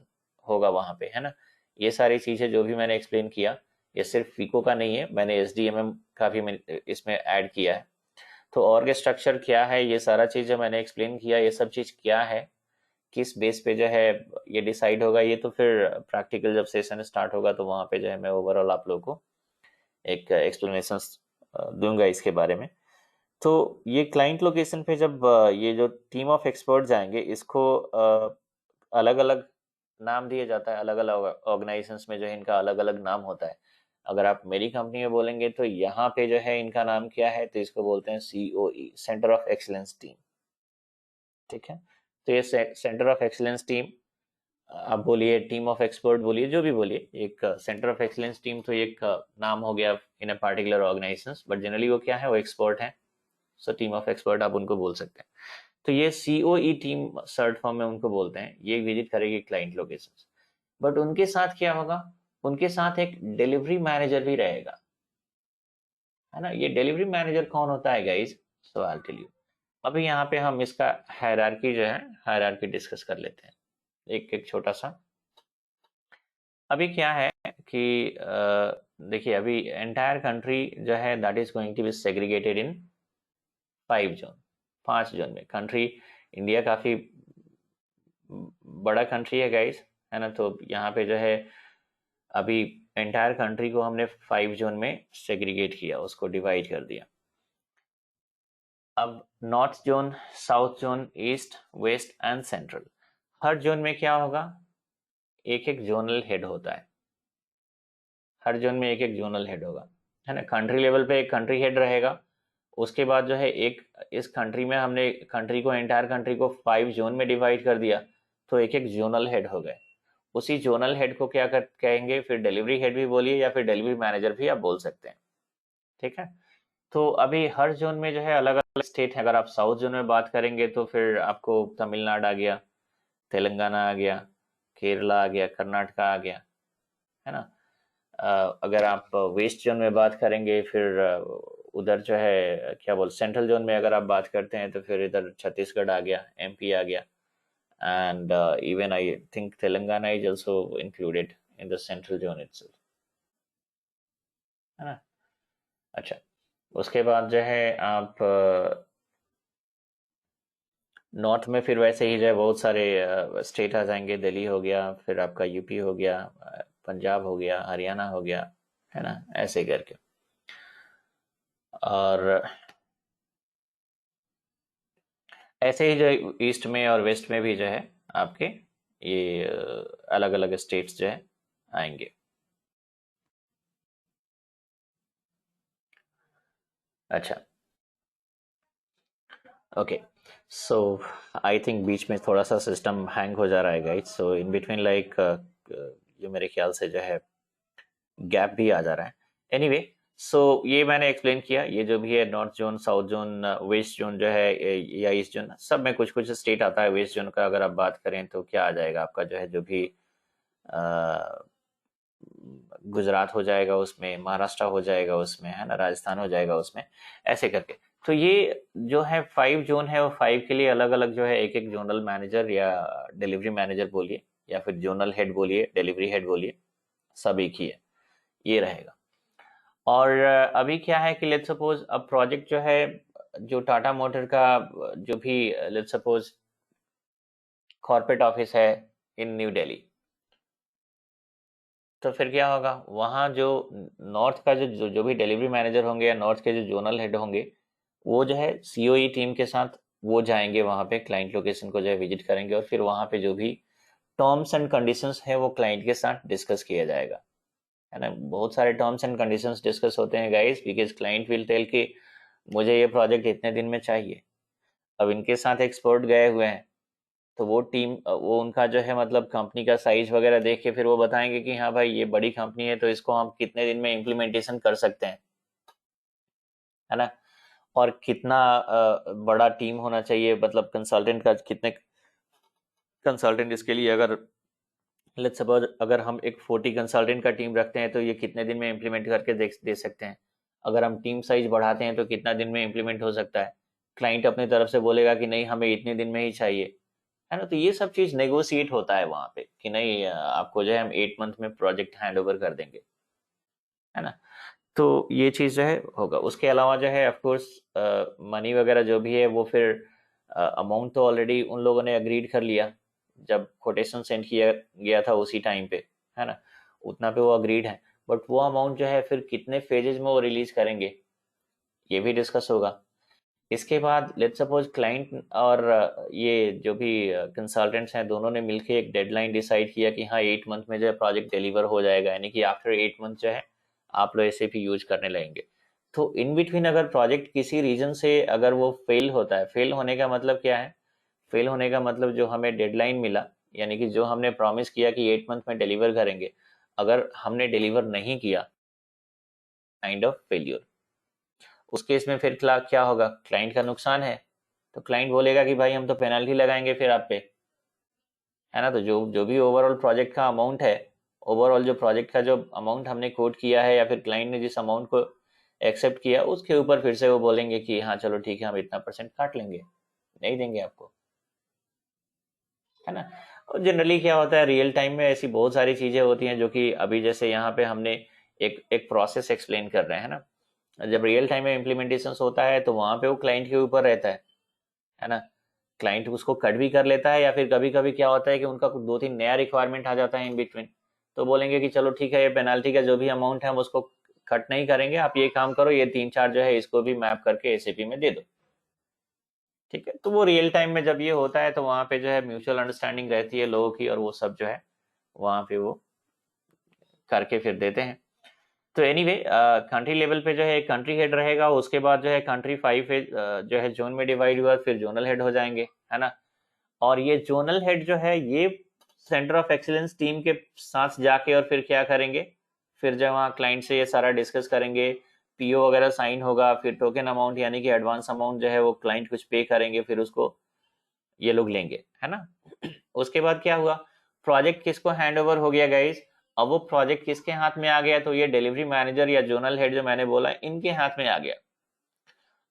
A: होगा वहां पे, है ना। ये सारी चीजें जो भी मैंने एक्सप्लेन किया, ये सिर्फ फीको का नहीं है, मैंने एसडीएमएम का भी इसमें ऐड किया है। तो ऑर्ग स्ट्रक्चर क्या है, ये सारा चीज जो मैंने एक्सप्लेन किया, ये सब चीज क्या है, किस बेस पे जो है ये डिसाइड होगा, ये तो फिर प्रैक्टिकल जब सेशन स्टार्ट होगा तो वहां पे जो है मैं ओवरऑल आप लोगों को एक एक्सप्लेनेशन दूंगा इसके बारे में। तो ये क्लाइंट लोकेशन पे जब ये जो टीम ऑफ एक्सपर्ट जाएंगे, इसको अलग अलग नाम दिया जाता है, अलग अलग ऑर्गेनाइजेशंस में जो है इनका अलग अलग नाम होता है। अगर आप मेरी कंपनी में बोलेंगे तो यहाँ पे जो है इनका नाम क्या है, तो इसको बोलते हैं COE, centre of excellence team, ठीक है। तो ये सेंटर ऑफ एक्सीलेंस टीम, आप बोलिए टीम ऑफ एक्सपर्ट बोलिए, जो भी बोलिए, एक सेंटर ऑफ एक्सीलेंस टीम तो एक नाम हो गया in a particular organisation, but generally वो क्या है, वो एक्सपर्ट है। सो टीम ऑफ एक्सपर्ट आप उनको बोल सकते हैं। तो ये सीओई टीम सर्ट फॉर्म में उनको बोलते हैं, ये विजिट करेगी क्लाइंट लोकेशन। बट उनके साथ क्या होगा, उनके साथ एक डिलीवरी मैनेजर भी रहेगा, है ना। ये डिलीवरी मैनेजर कौन होता है guys, so I tell you. अभी यहाँ पे हम इसका हायरार्की जो है, हायरार्की डिस्कस कर लेते हैं एक एक छोटा सा। अभी क्या है कि देखिए, अभी एंटायर कंट्री जो है that is going to be segregated in 5 zone, 5 zone में। कंट्री इंडिया काफी बड़ा कंट्री है गाइस, है ना। तो यहाँ पे जो है अभी एंटायर कंट्री को हमने 5 जोन में सेग्रीगेट किया, उसको डिवाइड कर दिया। अब north zone, south zone, east, west and central, हर जोन में क्या होगा, एक एक जोनल हेड होता है। हर जोन में एक एक जोनल हेड होगा, है ना। कंट्री लेवल पे एक कंट्री हेड रहेगा। उसके बाद जो है एक, इस कंट्री में हमने कंट्री को, एंटायर कंट्री को 5 जोन में डिवाइड कर दिया, तो एक एक जोनल हेड हो गए। उसी जोनल हेड को क्या कहेंगे, फिर डिलीवरी हेड भी बोलिए या फिर डिलीवरी मैनेजर भी आप बोल सकते हैं, ठीक है। तो अभी हर जोन में जो है अलग अलग स्टेट है। अगर आप साउथ जोन में बात करेंगे तो फिर आपको तमिलनाडु आ गया, तेलंगाना आ गया, केरला आ गया, कर्नाटका आ गया, है ना। अगर आप वेस्ट जोन में बात करेंगे, फिर उधर जो है क्या बोल, सेंट्रल जोन में अगर आप बात करते हैं तो फिर इधर छत्तीसगढ़ आ गया, एमपी आ गया, and even I think Telangana is also included in the central zone itself, है ना। अच्छा, उसके बाद जो है आप नॉर्थ में फिर वैसे ही जो है बहुत सारे स्टेट आ जाएंगे। दिल्ली हो गया, फिर आपका यूपी हो गया, पंजाब हो गया, हरियाणा हो गया, है ना, ऐसे करके। और ऐसे ही जो ईस्ट में और वेस्ट में भी जो है आपके ये अलग अलग स्टेट्स जो है आएंगे। अच्छा, ओके। सो आई थिंक बीच में थोड़ा सा सिस्टम हैंग हो जा रहा है guys, so in between like ये मेरे ख्याल से जो है गैप भी आ जा रहा है। एनीवे, सो ये मैंने एक्सप्लेन किया, ये जो भी है north zone, south zone, west zone जो है या ईस्ट जोन, सब में कुछ कुछ स्टेट आता है। वेस्ट जोन का अगर आप बात करें तो क्या आ जाएगा आपका जो है, जो भी गुजरात हो जाएगा उसमें, महाराष्ट्र हो जाएगा उसमें, है ना, राजस्थान हो जाएगा उसमें, ऐसे करके। तो ये जो है 5 जोन है, वो 5 के लिए अलग अलग जो है एक एक जोनल मैनेजर या डिलीवरी मैनेजर बोलिए, या फिर जोनल हेड बोलिए, डिलीवरी हेड बोलिए, सब एक ही है, ये रहेगा। और अभी क्या है कि लेट्स सपोज अब प्रोजेक्ट जो है, जो टाटा मोटर का जो भी लेट्स सपोज कॉर्पोरेट ऑफिस है इन न्यू दिल्ली, तो फिर क्या होगा वहाँ जो नॉर्थ का जो भी डिलीवरी मैनेजर होंगे या नॉर्थ के जो जोनल हेड होंगे, वो जो है सीओई टीम के साथ वो जाएंगे वहाँ पे, क्लाइंट लोकेशन को जो है विजिट करेंगे, और फिर वहाँ पे जो भी टर्म्स एंड कंडीशंस है वो क्लाइंट के साथ डिस्कस किया जाएगा, है ना। बहुत सारे टर्म्स एंड कंडीशंस डिस्कस होते हैं guys, because client will tell कि मुझे ये प्रोजेक्ट इतने दिन में चाहिए। अब इनके साथ एक्सपर्ट गए हुए हैं, तो वो टीम वो उनका जो है मतलब कंपनी का साइज वगैरह देख के फिर वो बताएंगे कि हाँ भाई ये बड़ी कंपनी है, तो इसको हम कितने दिन में इम्प्लीमेंटेशन कर सकते हैं, है ना। और कितना बड़ा टीम होना चाहिए, मतलब कंसल्टेंट का कितने कंसल्टेंट इसके लिए, अगर लेट्स सपोज अगर हम एक 40 कंसल्टेंट का टीम रखते हैं तो ये कितने दिन में इम्प्लीमेंट करके दे सकते हैं। अगर हम टीम साइज बढ़ाते हैं तो कितना दिन में इम्प्लीमेंट हो सकता है। क्लाइंट अपनी तरफ से बोलेगा कि नहीं हमें इतने दिन में ही चाहिए, है ना। तो ये सब चीज नेगोशिएट होता है वहां पे कि नहीं आपको जो है हम 8 मंथ में प्रोजेक्ट हैंड ओवर कर देंगे, है ना। तो ये चीज जो है होगा। उसके अलावा जो है ऑफ कोर्स मनी वगैरह जो भी है वो फिर अमाउंट तो ऑलरेडी उन लोगों ने अग्रीड कर लिया जब कोटेशन सेंड किया गया था उसी टाइम पे, है ना, उतना पे वो अग्रीड है। बट वो अमाउंट जो है फिर कितने फेजेज में वो रिलीज करेंगे ये भी डिस्कस होगा। इसके बाद लेट्स सपोज क्लाइंट और ये जो भी कंसल्टेंट्स हैं दोनों ने मिलकर एक डेडलाइन डिसाइड किया कि हाँ 8 मंथ में जो है प्रोजेक्ट डिलीवर हो जाएगा, यानी कि आफ्टर 8 मंथ जो है आप लोग एसएपी यूज करने लगेंगे। तो इन बिटवीन अगर प्रोजेक्ट किसी रीजन से अगर वो फेल होता है, फेल होने का मतलब क्या है, फेल होने का मतलब जो हमें डेडलाइन मिला, यानी कि जो हमने प्रॉमिस किया कि 8 मंथ में डिलीवर करेंगे, अगर हमने डिलीवर नहीं किया, काइंड ऑफ फेल्यूर। उस केस में फिर क्या होगा, क्लाइंट का नुकसान है। तो क्लाइंट बोलेगा कि भाई हम तो पेनल्टी लगाएंगे फिर आप पे, है ना। तो जो जो भी ओवरऑल प्रोजेक्ट का अमाउंट है, ओवरऑल जो प्रोजेक्ट का जो अमाउंट हमने कोट किया है या फिर क्लाइंट ने जिस अमाउंट को एक्सेप्ट किया, उसके ऊपर फिर से वो बोलेंगे कि हाँ चलो ठीक है हम इतना परसेंट काट लेंगे, नहीं देंगे आपको, है ना। और जनरली क्या होता है रियल टाइम में ऐसी बहुत सारी चीजें होती हैं जो कि अभी जैसे यहाँ पे हमने एक एक प्रोसेस एक्सप्लेन कर रहे हैं ना। जब रियल टाइम में इम्प्लीमेंटेशन होता है तो वहां पे वो क्लाइंट के ऊपर रहता है ना। क्लाइंट उसको कट भी कर लेता है, या फिर कभी कभी क्या होता है कि उनका 2-3 नया रिक्वायरमेंट आ जाता है इन बिटवीन, तो बोलेंगे कि चलो ठीक है ये पेनाल्टी का जो भी अमाउंट है हम उसको कट नहीं करेंगे, आप ये काम करो ये 3-4 जो है इसको भी मैप करके एसएपी में दे दो, ठीक है। तो वो रियल टाइम में जब ये होता है तो वहां पे जो है म्यूचुअल अंडरस्टैंडिंग रहती है लोगों की, और वो सब जो है वहां पे वो करके फिर देते हैं। तो एनीवे कंट्री लेवल पे जो है एक कंट्री हेड रहेगा, उसके बाद जो है कंट्री 5 जो है जोन में डिवाइड हुआ, फिर जोनल हेड हो जाएंगे, है ना। और ये जोनल हेड जो है ये सेंटर ऑफ एक्सीलेंस टीम के साथ जाके और फिर क्या करेंगे, फिर जब वहाँ क्लाइंट से ये सारा डिस्कस करेंगे, पीओ वगैरह साइन होगा, फिर टोकन अमाउंट यानी कि एडवांस अमाउंट जो है वो क्लाइंट कुछ पे करेंगे, फिर उसको ये लोग लेंगे, है ना। उसके बाद क्या हुआ, प्रोजेक्ट किसको हैंड ओवर हो गया गाइस। अब वो प्रोजेक्ट किसके हाथ में आ गया, तो ये डिलीवरी मैनेजर या जोनल हेड जो मैंने बोला इनके हाथ में आ गया।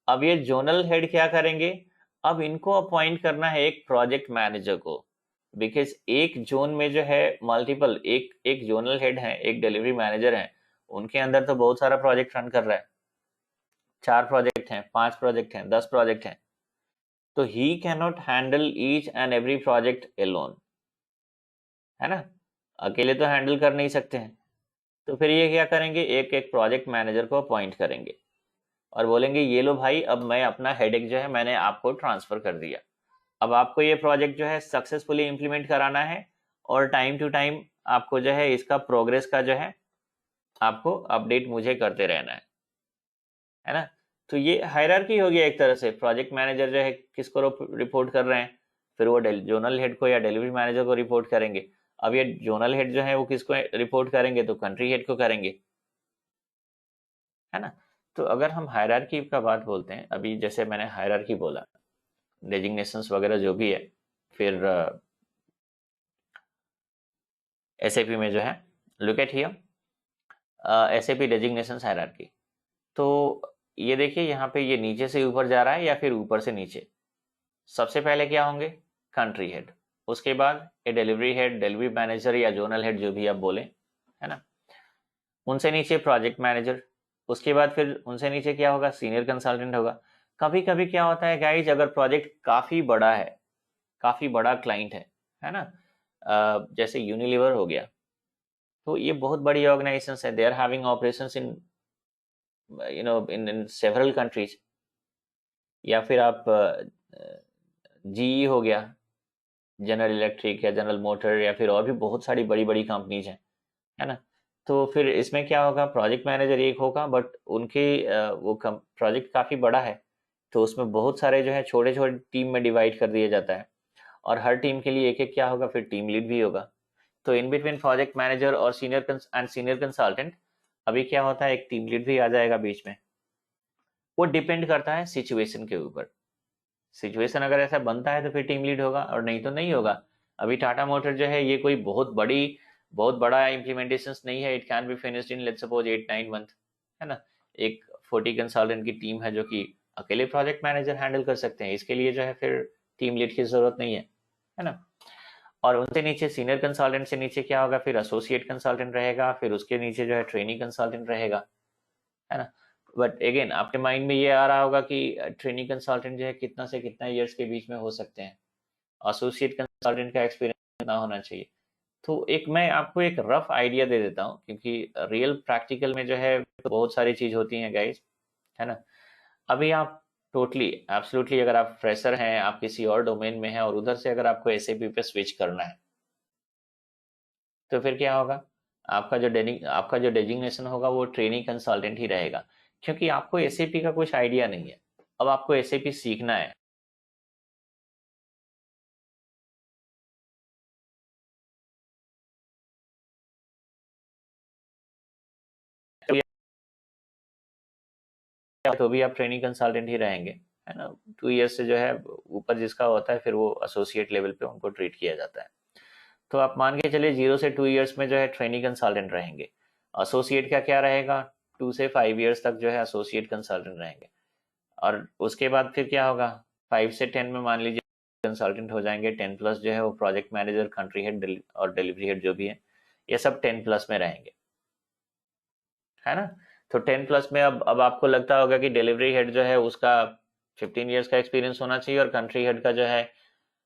A: अब ये जोनल हेड क्या करेंगे, अब इनको अपॉइंट करना है एक प्रोजेक्ट मैनेजर को, बिकॉज एक जोन में जो है मल्टीपल एक एक जोनल हेड है, एक डिलीवरी मैनेजर है, उनके अंदर तो बहुत सारा प्रोजेक्ट रन कर रहा है। 4 प्रोजेक्ट हैं, 5 प्रोजेक्ट हैं, 10 प्रोजेक्ट हैं, तो he can not handle each and every project alone, है ना, अकेले तो हैंडल कर नहीं सकते हैं। तो फिर ये क्या करेंगे, एक एक प्रोजेक्ट मैनेजर को अपॉइंट करेंगे और बोलेंगे ये लो भाई, अब मैं अपना हेडेक जो है मैंने आपको ट्रांसफर कर दिया, अब आपको ये प्रोजेक्ट जो है सक्सेसफुली इंप्लीमेंट कराना है और टाइम टू टाइम आपको जो है इसका प्रोग्रेस का जो है आपको अपडेट मुझे करते रहना है ना। तो ये हायरार्की हो गया एक तरह से, प्रोजेक्ट मैनेजर जो है किसको रिपोर्ट कर रहे हैं, फिर वो जोनल हेड को या डिलीवरी मैनेजर को रिपोर्ट करेंगे। अब ये जोनल हेड जो है वो किसको रिपोर्ट करेंगे, तो कंट्री हेड को करेंगे, है ना। तो अगर हम हायरार्की का बात बोलते हैं, अभी जैसे मैंने हायरार्की बोला, डेजिग्नेशंस वगैरह जो भी है, फिर एसएपी में जो है, look at here SAP designations hierarchy. तो ये देखिए यहाँ पे ये नीचे से ऊपर जा रहा है या फिर ऊपर से नीचे। सबसे पहले क्या होंगे, कंट्री हेड, उसके बाद ये डिलीवरी हेड, डिलीवरी मैनेजर या जोनल हेड जो भी आप बोले, है ना, उनसे नीचे प्रोजेक्ट मैनेजर, उसके बाद फिर उनसे नीचे क्या होगा, सीनियर कंसल्टेंट होगा। कभी कभी क्या होता है गाइज, अगर प्रोजेक्ट काफी बड़ा है, काफी बड़ा क्लाइंट है ना, जैसे यूनिलीवर हो गया, तो ये बहुत बड़ी ऑर्गेनाइजेशन है, they are having operations in in several countries. या फिर आप जीई हो गया, जनरल इलेक्ट्रिक या जनरल मोटर, या फिर और भी बहुत सारी बड़ी बड़ी कंपनीज हैं, है ना। तो फिर इसमें क्या होगा, प्रोजेक्ट मैनेजर एक होगा, बट उनके वो प्रोजेक्ट काफी बड़ा है, तो उसमें बहुत सारे जो है छोटे छोटे टीम में डिवाइड कर दिया जाता है, और हर टीम के लिए एक एक क्या होगा, फिर टीम लीड भी होगा। तो इन बिटवीन प्रोजेक्ट मैनेजर और सीनियर कंसल्टेंट अभी क्या होता है, एक टीम लीड भी आ जाएगा बीच में। वो डिपेंड करता है सिचुएशन के ऊपर, सिचुएशन अगर ऐसा बनता है तो फिर टीम लीड होगा, और नहीं तो नहीं होगा। अभी टाटा मोटर जो है ये कोई बहुत बड़ा इम्प्लीमेंटेशन नहीं है, it can be finished in let's suppose 8-9 month, है ना। एक 40 कंसल्टेंट की टीम है जो कि अकेले प्रोजेक्ट मैनेजर हैंडल कर सकते हैं, इसके लिए जो है फिर टीम लीड की जरूरत नहीं है ना। और उनसे नीचे सीनियर कंसल्टेंट से नीचे क्या होगा, फिर एसोसिएट कंसल्टेंट रहेगा, फिर उसके नीचे जो है ट्रेनिंग कंसल्टेंट रहेगा, है ना। बट अगेन आपके माइंड में ये आ रहा होगा कि ट्रेनिंग कंसल्टेंट जो है कितना से कितना ईयर्स के बीच में हो सकते हैं, एसोसिएट कंसल्टेंट का एक्सपीरियंस कितना होना चाहिए। तो एक मैं आपको एक रफ आइडिया दे देता हूँ, क्योंकि रियल प्रैक्टिकल में जो है बहुत सारी चीज होती हैं गाइस, है ना। अभी आप टोटली एब्सोल्युटली अगर आप फ्रेशर हैं, आप किसी और डोमेन में हैं, और उधर से अगर आपको एसएपी पे स्विच करना है, तो फिर क्या होगा, आपका जो डेजिग्नेशन होगा वो ट्रेनिंग कंसल्टेंट ही रहेगा, क्योंकि आपको एसएपी का कुछ आइडिया नहीं है। अब आपको एसएपी सीखना है, तो भी आप ट्रेनिंग कंसल्टेंट ही रहेंगे, है ना। 2 ईयर्स से जो है ऊपर जिसका होता है, फिर वो एसोसिएट लेवल पे उनको ट्रीट किया जाता है। तो आप मान के चलिए 0 से 2 ईयर्स में जो है ट्रेनिंग कंसल्टेंट रहेंगे। एसोसिएट का क्या रहेगा, 2 से 5 ईयर्स तक जो है एसोसिएट कंसल्टेंट रहेंगे, और उसके बाद फिर क्या होगा, 5 से 10 में मान लीजिए कंसल्टेंट हो जाएंगे, 10+ जो है वो प्रोजेक्ट मैनेजर, कंट्री हेड और डिलीवरी हेड जो भी है, ये सब 10+ में रहेंगे, है ना। तो 10+ में अब आपको लगता होगा कि डिलीवरी हेड जो है उसका 15 ईयर्स का एक्सपीरियंस होना चाहिए, और कंट्री हेड का जो है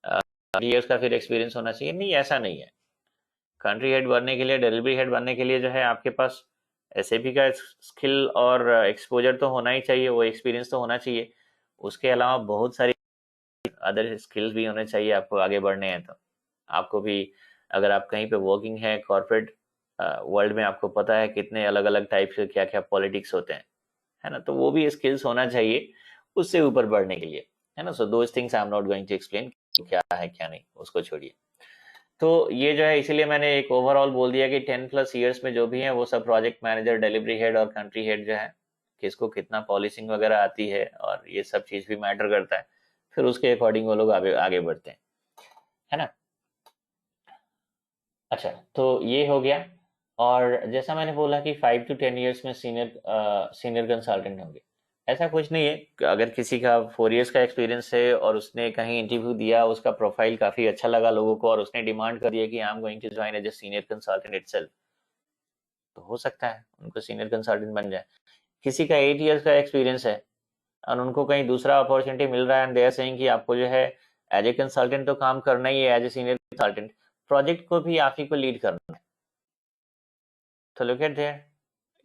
A: 3 ईयर्स का फिर एक्सपीरियंस होना चाहिए। नहीं, ऐसा नहीं है। कंट्री हेड बनने के लिए, डिलीवरी हेड बनने के लिए जो है आपके पास एसएपी का स्किल और एक्सपोजर तो होना ही चाहिए, वो एक्सपीरियंस तो होना चाहिए। उसके अलावा बहुत सारी अदर स्किल्स भी होने चाहिए आपको आगे बढ़ने हैं तो। आपको भी, अगर आप कहीं पे वर्किंग है कॉर्पोरेट वर्ल्ड में, आपको पता है कितने अलग अलग टाइप के क्या क्या पॉलिटिक्स होते हैं, है ना। तो वो भी स्किल्स होना चाहिए उससे ऊपर बढ़ने के लिए, है ना। So those things I am not going to explain, क्या है क्या नहीं, उसको छोड़िए। तो ये जो है, इसीलिए मैंने एक ओवरऑल बोल दिया कि 10+ ईयर्स में जो भी है वो सब प्रोजेक्ट मैनेजर, डिलीवरी हेड और कंट्री हेड जो है, किसको कितना पॉलिसिंग वगैरह आती है, और ये सब चीज भी मैटर करता है। फिर उसके अकॉर्डिंग वो लोग आगे आगे बढ़ते हैं, है ना। अच्छा, तो ये हो गया। और जैसा मैंने बोला कि 5 to 10 ईयर्स में सीनियर कंसल्टेंट होंगे, ऐसा कुछ नहीं है। अगर किसी का 4 ईयर्स का एक्सपीरियंस है और उसने कहीं इंटरव्यू दिया, उसका प्रोफाइल काफी अच्छा लगा लोगों को, और उसने डिमांड कर दिया कि I am going to join as a senior consultant itself, तो हो सकता है उनको सीनियर कंसल्टेंट बन जाए। किसी का 8 ईयर्स का एक्सपीरियंस है और उनको कहीं दूसरा अपॉर्चुनिटी मिल रहा है एंड दे आर सेइंग कि आपको जो है एज ए कंसल्टेंट तो काम करना ही है, as a senior consultant project को भी आप ही को लीड करना है। तो लुक एट देयर,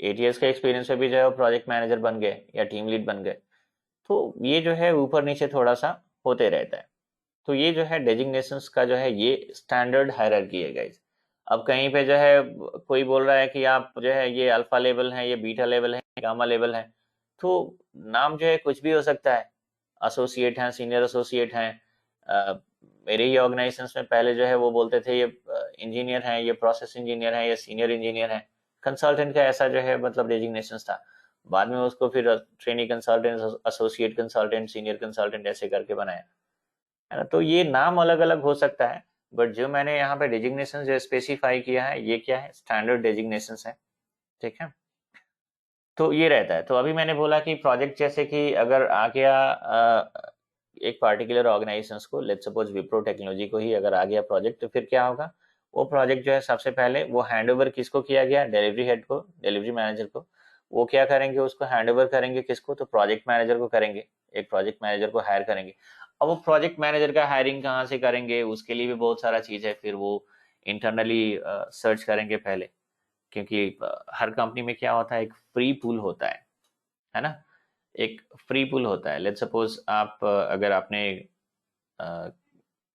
A: 8 ईयर्स का एक्सपीरियंस पे भी जो है वो प्रोजेक्ट मैनेजर बन गए या टीम लीड बन गए। तो ये जो है ऊपर नीचे थोड़ा सा होते रहता है। तो ये जो है डेजिग्नेशंस का जो है ये स्टैंडर्ड हायरार्की है गाइस। अब कहीं पे जो है कोई बोल रहा है कि आप जो है ये अल्फा लेवल है, ये बीटा लेवल है, गामा लेवल है, तो नाम जो है कुछ भी हो सकता है। एसोसिएट हैं, सीनियर एसोसिएट हैं। मेरे ही ऑर्गेनाइजेशन में पहले जो है वो बोलते थे ये इंजीनियर हैं, ये प्रोसेस इंजीनियर हैं, ये सीनियर इंजीनियर हैं। कंसल्टेंट का ऐसा जो है मतलब डेजिग्नेशन था। बाद में उसको फिर trainee consultant, associate consultant, senior consultant ऐसे करके बनाया है ना। तो ये नाम अलग अलग हो सकता है, बट जो मैंने यहाँ पे डेजिग्नेशन जो स्पेसिफाई किया है ये क्या है, स्टैंडर्ड डेजिग्नेशन है। ठीक है, तो ये रहता है। तो अभी मैंने बोला कि प्रोजेक्ट जैसे कि अगर आ गया एक पार्टिकुलर ऑर्गेनाइजेशन को, लेट्स सपोज विप्रो टेक्नोलॉजी को ही अगर आ गया प्रोजेक्ट, तो फिर क्या होगा, वो प्रोजेक्ट जो है सबसे पहले वो हैंडओवर किसको किया गया, डिलीवरी हेड को, डिलीवरी मैनेजर को। वो क्या करेंगे, उसको हैंडओवर करेंगे किसको, तो प्रोजेक्ट मैनेजर को करेंगे। एक प्रोजेक्ट मैनेजर को हायर करेंगे। अब वो प्रोजेक्ट मैनेजर का हायरिंग कहाँ से करेंगे, उसके लिए भी बहुत सारा चीज है। फिर वो इंटरनली सर्च करेंगे पहले, क्योंकि हर कंपनी में क्या होता है, एक फ्री पूल होता है ना। एक फ्री पूल होता है। लेट्स सपोज आप अगर आपने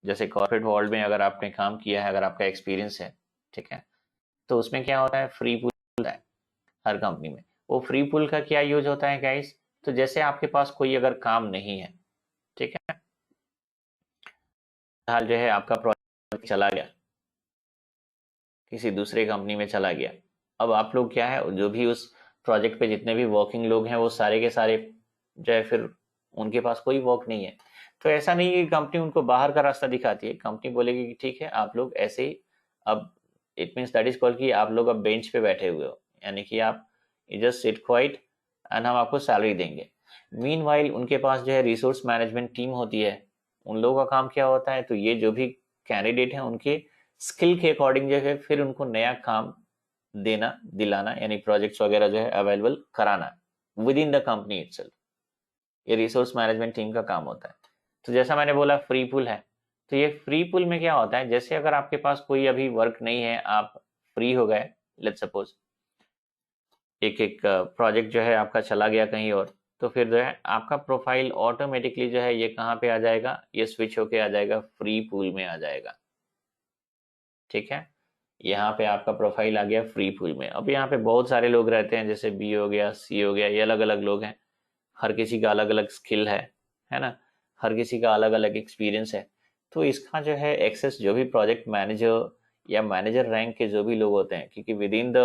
A: जैसे कॉर्पोरेट वर्ल्ड में अगर आपने काम किया है, अगर आपका एक्सपीरियंस है, ठीक है, तो उसमें क्या होता है, फ्री पूल होता है हर कंपनी में। वो फ्री पूल का क्या यूज होता है गाइस, तो जैसे आपके पास कोई अगर काम नहीं है, ठीक है, हाल जो है आपका प्रोजेक्ट चला गया, किसी दूसरे कंपनी में चला गया। अब आप लोग क्या है, जो भी उस प्रोजेक्ट पे जितने भी वर्किंग लोग हैं वो सारे के सारे जो है फिर उनके पास कोई वर्क नहीं है। तो ऐसा नहीं है कि कंपनी उनको बाहर का रास्ता दिखाती है। कंपनी बोलेगी कि ठीक है आप लोग ऐसे ही, अब it means that is called कि आप लोग अब बेंच पे बैठे हुए हो, यानी कि आप जस्ट सिट क्वाइट एंड हम आपको सैलरी देंगे। मीनवाइल उनके पास जो है रिसोर्स मैनेजमेंट टीम होती है। उन लोगों का काम क्या होता है, तो ये जो भी कैंडिडेट हैं उनके स्किल के अकॉर्डिंग जो है फिर उनको नया काम देना, दिलाना, यानी प्रोजेक्ट्स वगैरह जो है अवेलेबल कराना with in the company itself. ये रिसोर्स मैनेजमेंट टीम का काम होता है। तो जैसा मैंने बोला फ्री पुल है, तो ये फ्री पुल में क्या होता है, जैसे अगर आपके पास कोई अभी वर्क नहीं है, आप फ्री हो गए, लेट्स सपोज एक एक प्रोजेक्ट जो है आपका चला गया कहीं और, तो फिर जो है आपका प्रोफाइल ऑटोमेटिकली जो है ये कहाँ पे आ जाएगा, ये स्विच होके आ जाएगा, फ्री पूल में आ जाएगा। ठीक है, यहाँ पे आपका प्रोफाइल आ गया फ्री पूल में। अब यहाँ पे बहुत सारे लोग रहते हैं, जैसे बी हो गया, सी हो गया, ये अलग अलग लोग हैं। हर किसी का अलग अलग स्किल है ना, हर किसी का अलग अलग एक्सपीरियंस है। तो इसका जो है एक्सेस जो भी प्रोजेक्ट मैनेजर या मैनेजर रैंक के जो भी लोग होते हैं, क्योंकि with in the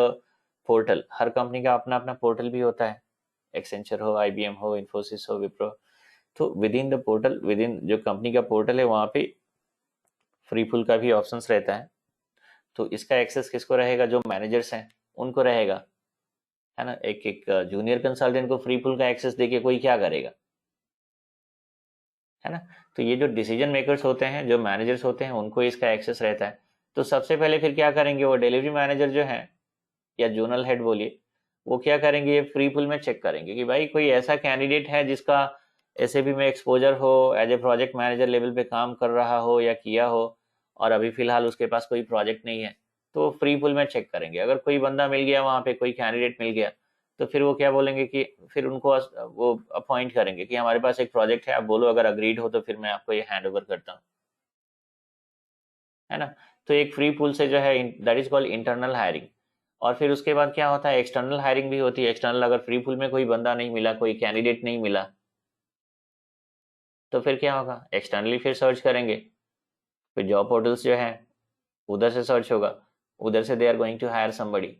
A: portal her company का अपना अपना पोर्टल भी होता है, एक्सेंचर हो, आईबीएम हो, इन्फोसिस हो, विप्रो। तो with in the portal, with in जो कंपनी का पोर्टल है वहाँ पे फ्री फुल का भी ऑप्शंस रहता है। तो इसका एक्सेस किसको रहेगा, जो मैनेजर्स हैं उनको रहेगा, है ना। एक एक जूनियर कंसल्टेंट को फ्री फुल का एक्सेस देके कोई क्या करेगा, है ना। तो ये जो डिसीजन मेकर्स होते हैं, जो मैनेजर्स होते हैं, उनको इसका एक्सेस रहता है। तो सबसे पहले फिर क्या करेंगे, वो डिलीवरी मैनेजर जो है या जोनल हेड बोलिए, वो क्या करेंगे, ये फ्री पुल में चेक करेंगे कि भाई कोई ऐसा कैंडिडेट है जिसका ऐसे भी में एक्सपोजर हो, as a project manager level पे काम कर रहा हो या किया हो, और अभी फिलहाल उसके पास कोई प्रोजेक्ट नहीं है, तो फ्री पुल में चेक करेंगे। अगर कोई बंदा मिल गया, वहां पे कोई कैंडिडेट मिल गया, तो फिर वो क्या बोलेंगे कि फिर उनको वो अपॉइंट करेंगे कि हमारे पास एक प्रोजेक्ट है, आप बोलो, अगर अग्रीड हो तो फिर मैं आपको ये हैंड ओवर करता हूँ, है ना। तो एक फ्री पूल से जो है that is called internal hiring. और फिर उसके बाद क्या होता है, एक्सटर्नल हायरिंग भी होती है। एक्सटर्नल अगर फ्री पूल में कोई बंदा नहीं मिला, कोई कैंडिडेट नहीं मिला, तो फिर क्या होगा, एक्सटर्नली फिर सर्च करेंगे। फिर जॉब पोर्टल्स जो है उधर से सर्च होगा, उधर से they are going to hire somebody.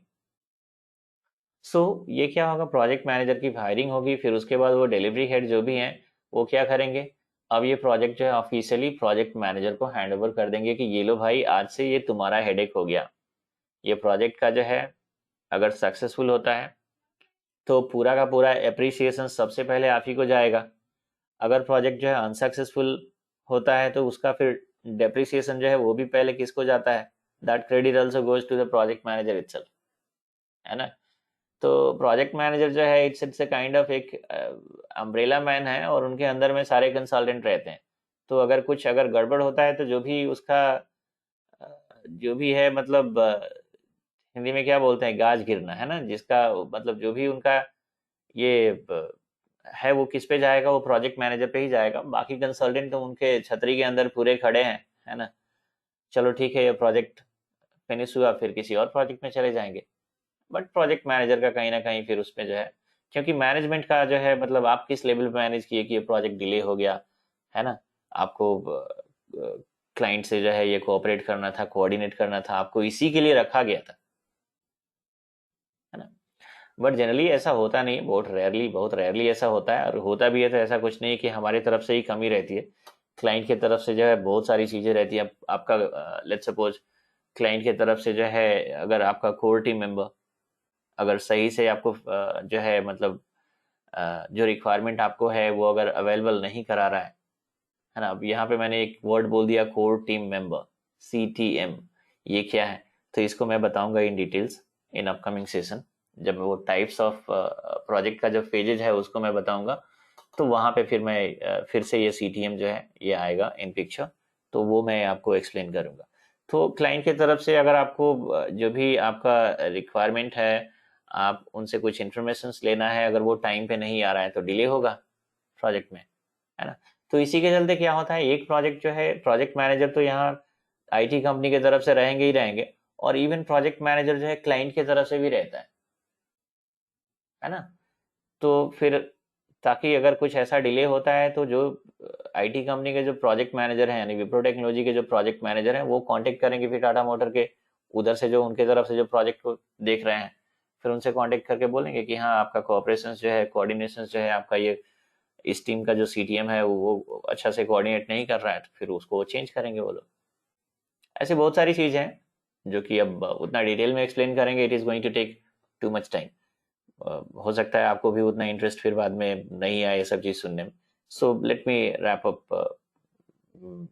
A: So ये क्या होगा, प्रोजेक्ट मैनेजर की हायरिंग होगी, फिर उसके बाद वो डिलीवरी हेड जो भी हैं वो क्या करेंगे, अब ये प्रोजेक्ट जो है ऑफिशियली प्रोजेक्ट मैनेजर को हैंड ओवर कर देंगे कि ये लो भाई, आज से ये तुम्हारा हेडेक हो गया। ये प्रोजेक्ट का जो है अगर सक्सेसफुल होता है तो पूरा का पूरा एप्रिसिएशन सबसे पहले आप ही को जाएगा। अगर प्रोजेक्ट जो है अनसक्सेसफुल होता है तो उसका फिर डेप्रिसिएशन जो है वो भी पहले किसको जाता है, that credit also goes to the project manager itself, है ना। तो प्रोजेक्ट मैनेजर जो है इट्स अ काइंड ऑफ एक अम्ब्रेला मैन है, और उनके अंदर में सारे कंसल्टेंट रहते हैं। तो अगर गड़बड़ होता है तो जो भी उसका जो भी है, मतलब हिंदी में क्या बोलते हैं, गाज गिरना है ना, जिसका मतलब जो भी उनका ये है वो किस पे जाएगा, वो प्रोजेक्ट मैनेजर पे ही जाएगा। बाकी कंसल्टेंट तो उनके छतरी के अंदर पूरे खड़े हैं, है ना। चलो ठीक है, ये प्रोजेक्ट फिनिश हुआ, फिर किसी और प्रोजेक्ट में चले जाएंगे। बट प्रोजेक्ट मैनेजर का कहीं ना कहीं फिर उसमें जो है, क्योंकि मैनेजमेंट का जो है मतलब आप किस लेवल पे मैनेज किए कि ये प्रोजेक्ट डिले हो गया, है ना। आपको क्लाइंट से जो है ये कोऑपरेट करना था, कोऑर्डिनेट करना था, आपको इसी के लिए रखा गया था, है ना। बट जनरली ऐसा होता नहीं, बहुत रेयरली ऐसा होता है। और होता भी है तो ऐसा कुछ नहीं कि हमारी तरफ से ही कमी रहती है, क्लाइंट की तरफ से जो है बहुत सारी चीजें रहती है। आपका लेट्स सपोज क्लाइंट की तरफ से जो है, अगर आपका कोर टीम मेंबर अगर सही से आपको जो है मतलब जो रिक्वायरमेंट आपको है वो अगर अवेलेबल नहीं करा रहा है ना। अब यहाँ पे मैंने एक वर्ड बोल दिया, कोर टीम मेंबर, CTM। ये क्या है, तो इसको मैं बताऊंगा in details in upcoming session, जब वो टाइप्स ऑफ प्रोजेक्ट का जो फेजेज है उसको मैं बताऊंगा। तो वहां पे फिर मैं फिर से ये CTM जो है ये आएगा इन पिक्चर, तो वो मैं आपको एक्सप्लेन करूंगा। तो क्लाइंट की तरफ से अगर आपको जो भी आपका रिक्वायरमेंट है, आप उनसे कुछ इंफॉर्मेशन लेना है, अगर वो टाइम पे नहीं आ रहा है तो डिले होगा प्रोजेक्ट में, है ना। तो इसी के चलते क्या होता है, एक प्रोजेक्ट जो है, प्रोजेक्ट मैनेजर तो यहाँ IT कंपनी की तरफ से रहेंगे ही रहेंगे, और इवन प्रोजेक्ट मैनेजर जो है क्लाइंट की तरफ से भी रहता है ना। तो फिर ताकि अगर कुछ ऐसा डिले होता है तो जो IT कंपनी के जो प्रोजेक्ट मैनेजर हैं, यानी विप्रो टेक्नोलॉजी के जो प्रोजेक्ट मैनेजर हैं, वो कांटेक्ट करेंगे फिर टाटा मोटर के उधर से, जो उनके तरफ से जो प्रोजेक्ट को देख रहे हैं, फिर उनसे कांटेक्ट करके बोलेंगे कि हाँ आपका कोऑपरेशन जो है, कोऑर्डिनेशन जो है आपका, ये इस टीम का जो CTM है वो अच्छा से कोऑर्डिनेट नहीं कर रहा है, तो फिर उसको वो चेंज करेंगे वो लोग। ऐसे बहुत सारी चीजें हैं जो कि अब उतना डिटेल में एक्सप्लेन करेंगे, it is going to take too much time. हो सकता है आपको भी उतना इंटरेस्ट फिर बाद में नहीं आए ये सब चीज सुनने में। So let me wrap up,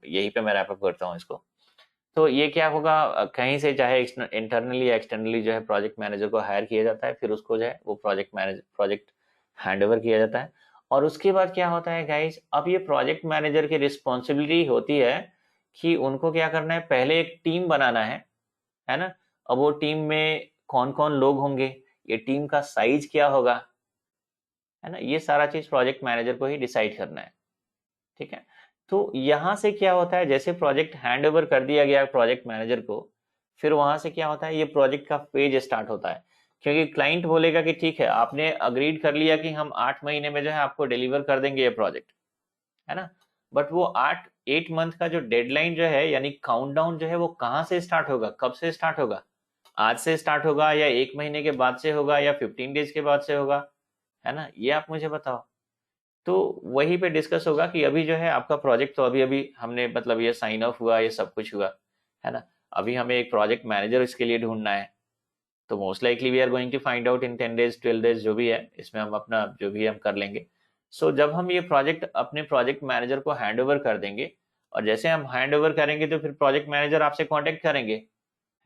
A: यहीं पे मैं रैप अप करता हूँ इसको। तो ये क्या होगा, कहीं से चाहे इंटरनली या एक्सटर्नली जो है प्रोजेक्ट मैनेजर को हायर किया जाता है, फिर उसको जो है वो प्रोजेक्ट हैंड ओवर किया जाता है। और उसके बाद क्या होता है गाइस, अब ये प्रोजेक्ट मैनेजर की रिस्पॉन्सिबिलिटी होती है कि उनको क्या करना है, पहले एक टीम बनाना है ना। अब वो टीम में कौन कौन लोग होंगे, ये टीम का साइज क्या होगा, है ना, ये सारा चीज प्रोजेक्ट मैनेजर को ही डिसाइड करना है। ठीक है। तो यहां से क्या होता है, जैसे प्रोजेक्ट हैंड ओवर कर दिया गया प्रोजेक्ट मैनेजर को, फिर वहां से क्या होता है, ये प्रोजेक्ट का फेज स्टार्ट होता है। क्योंकि क्लाइंट बोलेगा कि ठीक है, आपने अग्रीड कर लिया कि हम 8 महीने में जो है आपको डिलीवर कर देंगे ये प्रोजेक्ट, है ना। बट वो 8 मंथ का जो डेडलाइन जो है, यानी काउंटडाउन जो है, वो कहाँ से स्टार्ट होगा, कब से स्टार्ट होगा, आज से स्टार्ट होगा, या 1 महीने के बाद से होगा, या 15 डेज के बाद से होगा, है ना, ये आप मुझे बताओ। तो वहीं पे डिस्कस होगा कि अभी जो है आपका प्रोजेक्ट तो अभी अभी हमने मतलब ये साइन ऑफ हुआ, ये सब कुछ हुआ, है ना। अभी हमें एक प्रोजेक्ट मैनेजर इसके लिए ढूंढना है। तो most likely we are going to find out in 10 days 12 days, जो भी है इसमें हम अपना जो भी हम कर लेंगे। सो जब हम ये प्रोजेक्ट अपने प्रोजेक्ट मैनेजर को हैंड ओवर कर देंगे, और जैसे हम हैंड ओवर करेंगे तो फिर प्रोजेक्ट मैनेजर आपसे कॉन्टेक्ट करेंगे,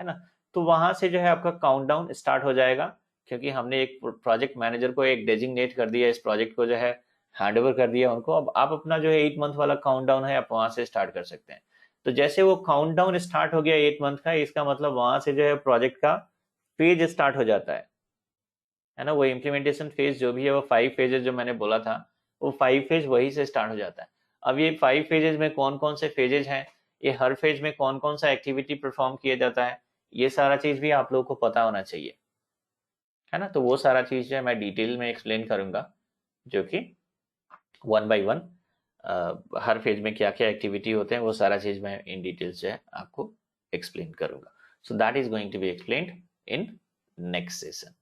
A: है ना। तो वहां से जो है आपका काउंटडाउन स्टार्ट हो जाएगा, क्योंकि हमने एक प्रोजेक्ट मैनेजर को एक डेजिग्नेट कर दिया, इस प्रोजेक्ट को जो है हैंड ओवर कर दिया उनको। अब आप अपना जो है 8 मंथ वाला काउंटडाउन है, आप वहां से स्टार्ट कर सकते हैं। तो जैसे वो काउंटडाउन स्टार्ट हो गया 8 मंथ का, इसका मतलब वहां से जो है प्रोजेक्ट का फेज स्टार्ट हो जाता है ना। वो इम्प्लीमेंटेशन फेज जो भी है, वो 5 फेजेस जो मैंने बोला था, वो 5 फेज वही से स्टार्ट हो जाता है। अब ये 5 फेजेस में कौन कौन से फेजेज हैं, ये हर फेज में कौन कौन सा एक्टिविटी परफॉर्म किया जाता है, ये सारा चीज भी आप लोगों को पता होना चाहिए, है ना। तो वो सारा चीज जो है मैं डिटेल में एक्सप्लेन करूंगा, जो कि 1 बाय 1 हर फेज में क्या क्या एक्टिविटी होते हैं वो सारा चीज मैं इन डिटेल्स जो है आपको एक्सप्लेन करूंगा। So that is going to be explained in next session.